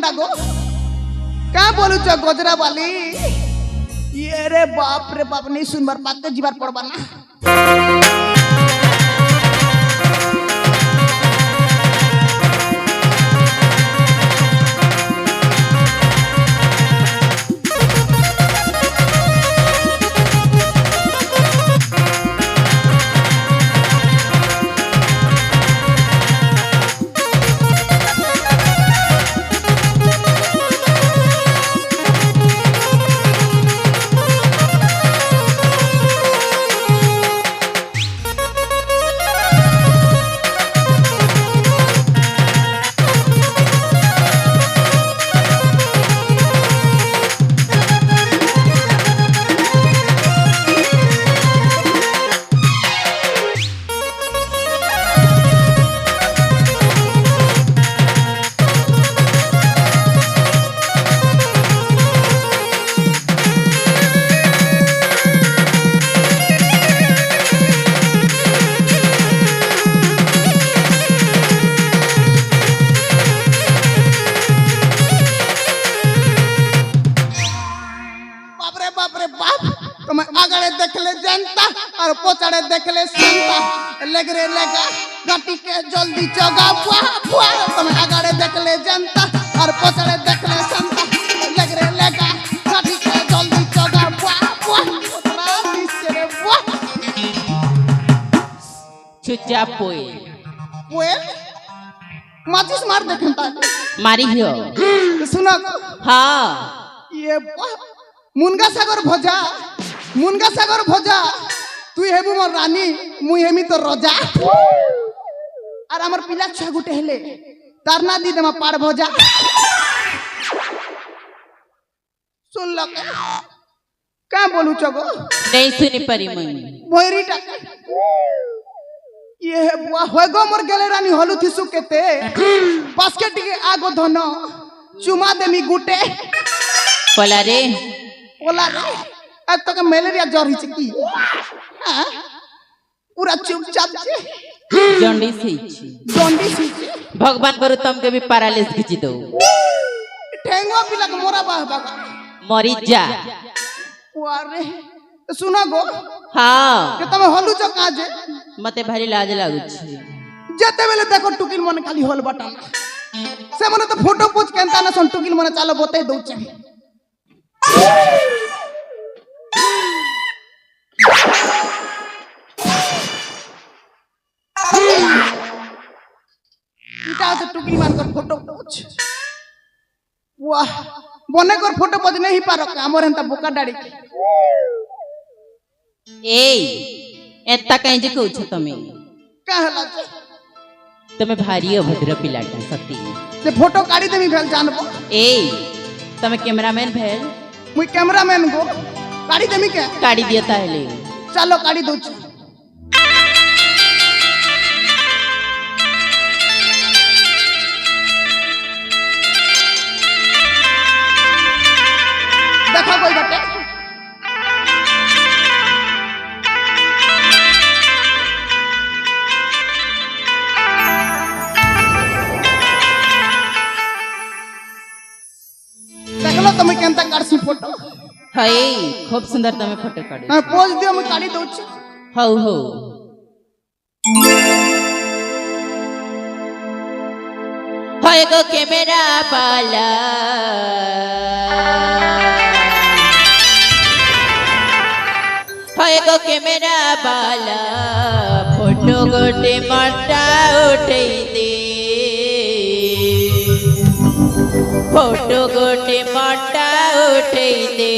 Kenta गो क्या बोलू छ गजरा वाली ये रे बाप नहीं सुनबार पाते जीवार पड़बा ना और पोचड़े देखले संता लगरे लगा गटी के जल्दी चगा बुआ बुआ तुम आगड़े देखले जनता और पोचड़े देखले संता लगरे लगा गटी के जल्दी चगा बुआ बुआ उतना निश्चय बुआ चुच्चा पोए पोए माचिस मार देखता मारी हियो सुनो हाँ ये मुनगा सागर भजा तु हेबु मोर रानी मुई हेमी तो रजा और हमर पिला छुआ गुटे हेले तारना दी देमा पाड़ भजा सुन ल का बोलू छगो नहीं सुनी परी मई मोहरी टा ये बुआ होगो मोर गेले रानी हलु थिसु केते बास्केट के आगो धन चुमा देमी गुटे पोला रे अब तक मलेरिया ज्वर हिचे की हां पूरा चुपचाप छे जॉन्डिस भगवान करू तुमके भी पैरालिस खिची दो ठेंगो पिला के मोरा बाबा मरी जा अरे सुना गो हां के तमे हलु छ काजे मते भारी लाज लागु छी जते बेले देखो टुकिल मन खाली होल बटन से मने तो फोटो पोच केनता ना सन टुकिल मन चालो बते दउ छ तो टुकी मान कर फोटो पोच वाह बने कर फोटो पोच नहीं पारो हमर हंता बोका डाड़ी ए एत्ता कहीं जे कहू छ तमे कहला तमे भारी अभद्र पिलाटा सती से फोटो काढी देमी भेल जानबो ए तमे कैमरामैन भेल मुई कैमरामैन गो काढी देमी के काढी दिया ताले चलो काढी दउ छ देखो कोई बटे देखलो तुम केनता काढसी फोटो हाय खूब सुंदर तमे फोटो काढी हां पोज दियो मैं काढी दउ छ हो हाय गो कैमरा वाला हाय गो कैमरा वाला फोटो गोटे मटा उठै दे फोटो गोटे मटा उठै दे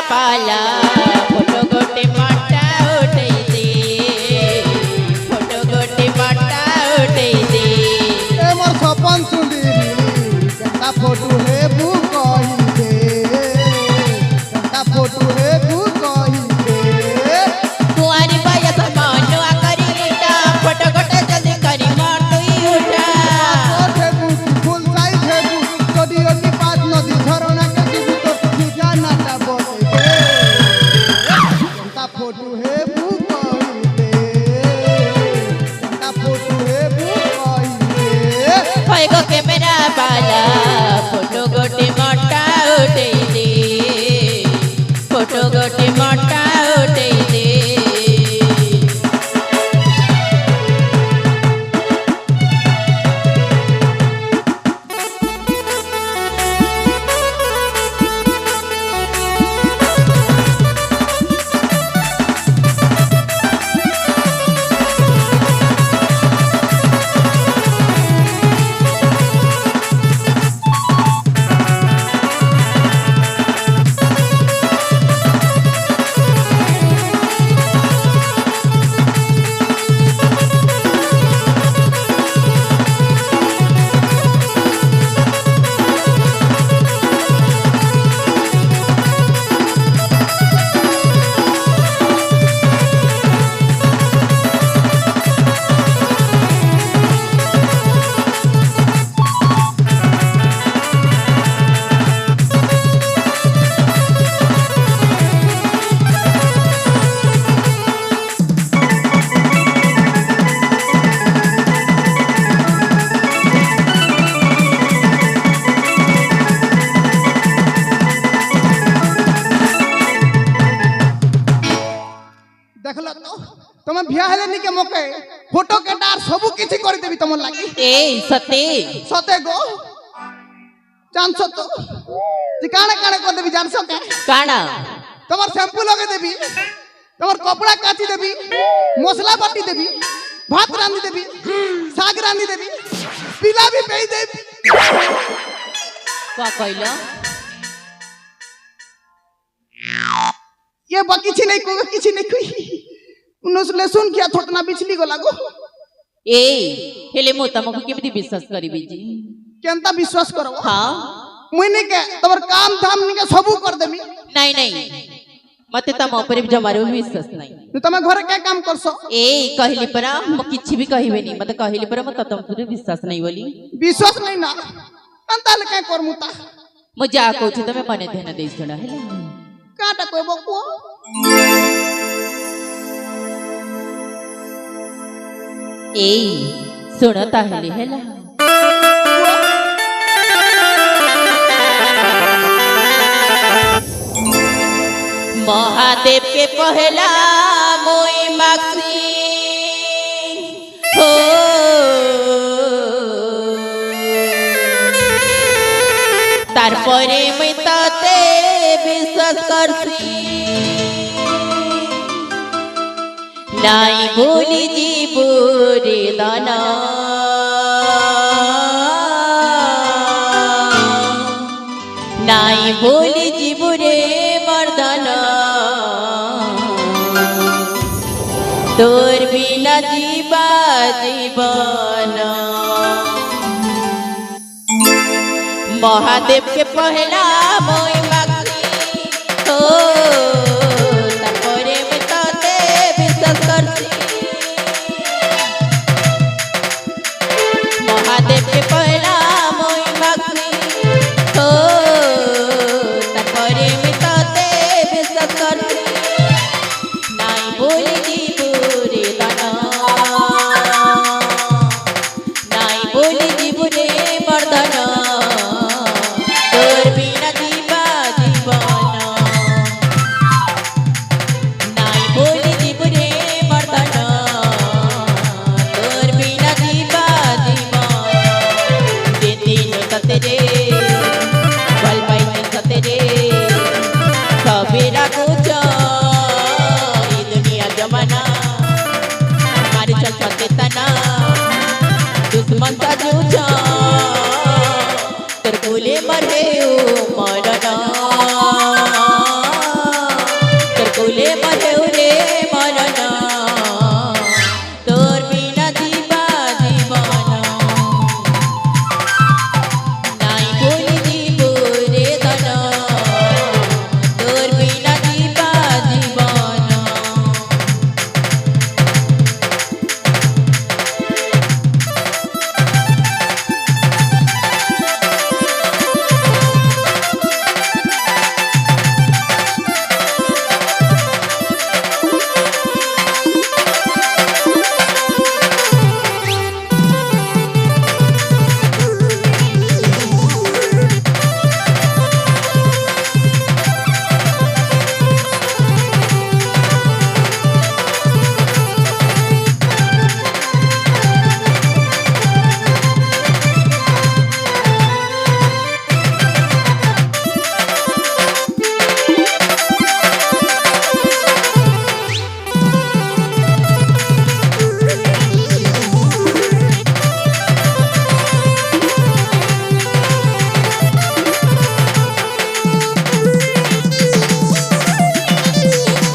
पाला फोटो गोटे मटा उठै दे फोटो गोटे मटा उठै दे ए मोर सपन सुंदरी सेंता फोटो है बू कही दे सेंता फोटो है बू कही दे कुआरी बाया समानुआ करीटा फोटो गोटे जल्दी करी मार तुई उठा है बू फुल साइज है बू स्टूडियो की पास नदी झरना के जीबू तो पूजा नाटा बोले दे सेंता फोटो है बू कही दे सेंता फोटो है बू कही दे होएगो कैमरा वाला फोटो गोटे मोटा उठे दे फोटो गोटे मोटा उठे दे देखलो तो तुम बियाह लेनी के मौके फोटो के डार सबु किछि कर देबी तुम लागी ए सते सते गो जानसो तो काणे काणे कर देबी जानसो के काना तमर शैम्पू लगे देबी तमर कपड़ा काची देबी मसला बाटी देबी भात रांधी देबी साग रांधी देबी पिला भी पेई देबी का कहलो ये बाकी छी नहीं को किछि नहीं कोई उनस लेसुन किया थोटना बिचली गो लागो ए हेले मो तमको केमिति विश्वास करिबी जी केनता विश्वास करो हां मुइने के तमर काम धाम नि के सबु कर देबी नहीं नहीं मते तम ऊपर जमारो विश्वास नहीं तो तमे घरे के काम करसो ए कहली परा म किछि भी कहबे नहीं मते कहली परा म तम पूरे विश्वास नहीं बोली विश्वास नहीं ना अंता ले के करमुता म जा कहू तमे मने ध्यान देई सुना हेला काटा कोई बकुआ ए सुन ताहले हेला महादेव के पहला मोई माक्सी हो तारपरे मैं ताते विश्वास करसी नाई बोली जीवरे दाना नाई बोली जीवरे मर्दाना तोर बिना जीवा जीवना महादेव के पहला मोई माक्सी हो तारपरे मैं ताते विश्वास करसी महादेव के पहला मोई माक्सी हो तारपरे मैं ताते विश्वास करसी नाई बोली जीवरे दाना नाई बोली जीवरे मर्दाना